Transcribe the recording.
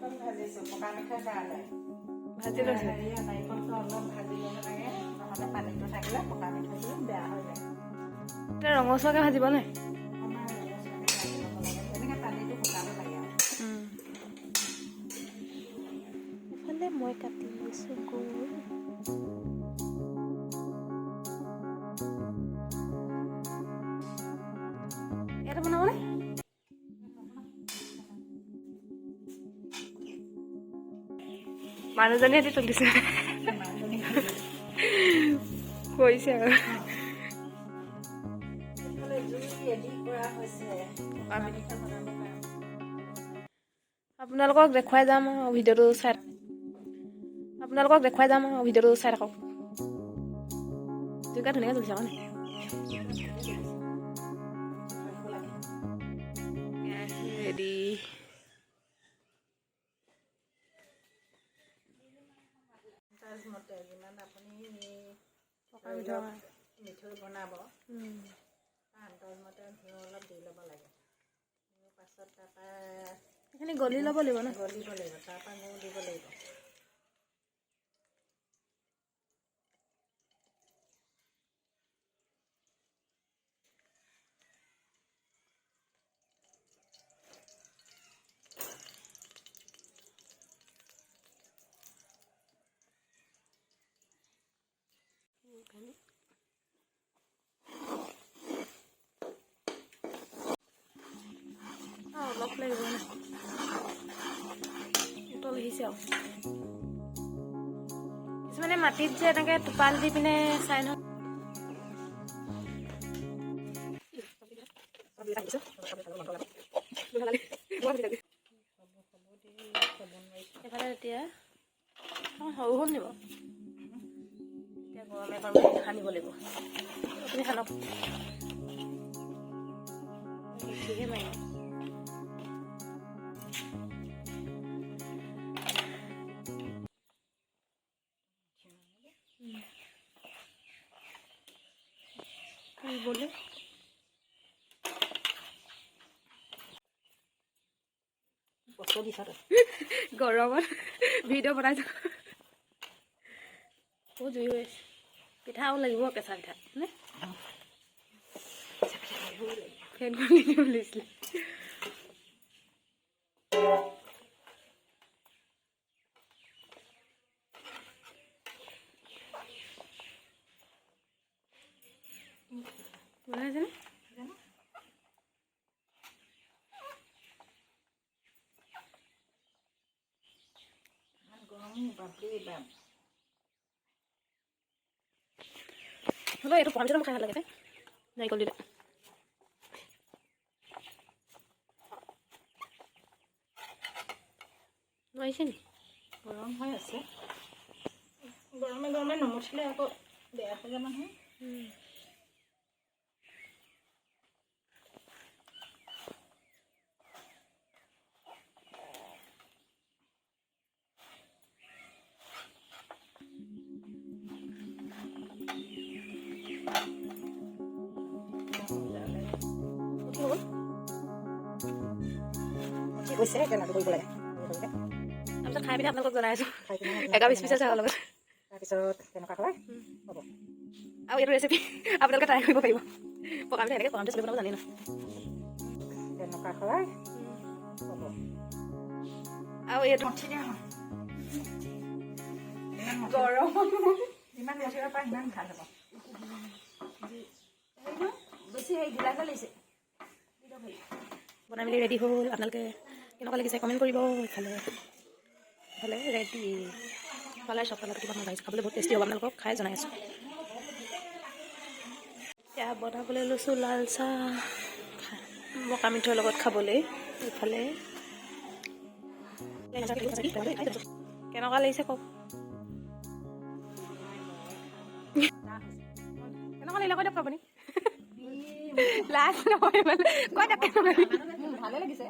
নাৰিকল ভাজিছোঁ পকা মিঠৈৰ কাৰণে। ভাজি লৈছে। নাৰিকলটো অলপ ভাজি ল'ব লাগে, নহ'লে পানীটো থাকিলে পকা মিঠৈটো বেয়া হৈ যায়। এতিয়া ৰঙচুৱাকৈ ভাজিব নে? তেনেকৈ পানীটো শুকাব লাগে আৰু। এফালে মই কাটি লৈছোঁ গুৰ। ইয়াতে বনাবনে? মানুহজনী সিহঁতি তুলিছে কৈছে আৰু আপোনালোকক দেখুৱাই যাম আৰু ভিডিঅ'টো চাই থাকক। জুইকা ধুনীয়াকৈ তুলিছে আকৌ ৰেডি। মতে যিমান আপুনি মিঠৈ বনাব আন্দাজমতে ঘিউ অলপ দি ল'ব লাগে। পাছত তাৰপৰা এইখিনি গলি ল'ব লাগিব ন? গলিব লাগিব, তাৰপৰা গুৰ দিব লাগিব। অলপ লাগিব না উতল আহিছে আৰু কিছুমানে মাটিত যে এনেকৈ টোপাল দি পিনে চাই নহয়। এইফালে এতিয়া সৰু হ'ল নিব, এতিয়া গৰমে সানিব লাগিব। আপুনি সানক মিঠিহে মাৰিম। বলে গৰমত ভিডিঅ' বনাইছো। বহুত জুই হৈ আছে। পিঠাও লাগিব, কেঁচা পিঠা নে ফেনখন কিনিব লাগিছিলে। বনাইছেনে? হ'লেও এইটো পকা মিঠৈটো খাই ভাল লাগে তাই নাৰিকল দিলে। নোৱাৰিছে নি? গৰম হৈ আছে, গৰমে নমঠিলে আকৌ বেয়া হৈ যাব নহয়। কৈছে কেনেকৈ কৰিব লাগে। তাৰপিছত খাই পিনে আপোনালোকক জনাই আছোঁ। 11-20 পিছ আছে লগত। তাৰপিছত তেনেকুৱা হয় হ'ব। আৰু এইটো ৰেচিপি আপোনালোকে ট্ৰাই কৰিব পাৰিব। পকা মিঠৈ এনেকৈ গৰমতে চলি বনাব জানেই ন? তেনেকুৱা হয় হ'ব। আৰু এইটো গৰম যিমান মঠিব পাৰে সিমান ভাল হ'ব। বেছি হেৰি ঢিলা লাগিছে। বনাই মেলি ৰেডি হ'ল। আপোনালোকে কেনেকুৱা লাগিছে কমেণ্ট কৰিব। ইফালে ৰেডি কালাৰ চব কালাৰ কিবা বনাইছোঁ, খাবলৈ বহুত টেষ্টি হ'ব। আপোনালোকক খাই জনাই আছোঁ। এতিয়া বনাবলৈ লৈছোঁ লাল চাহ পকা মিঠৈৰ লগত খাবলৈ। ইফালে কেনেকুৱা লাগিছে কওক। কেনেকুৱা লাগিলে কৈ দিয়ক আপুনি। লাজ নহয় মানে কৈ দিয়ক। ভালে লাগিছে।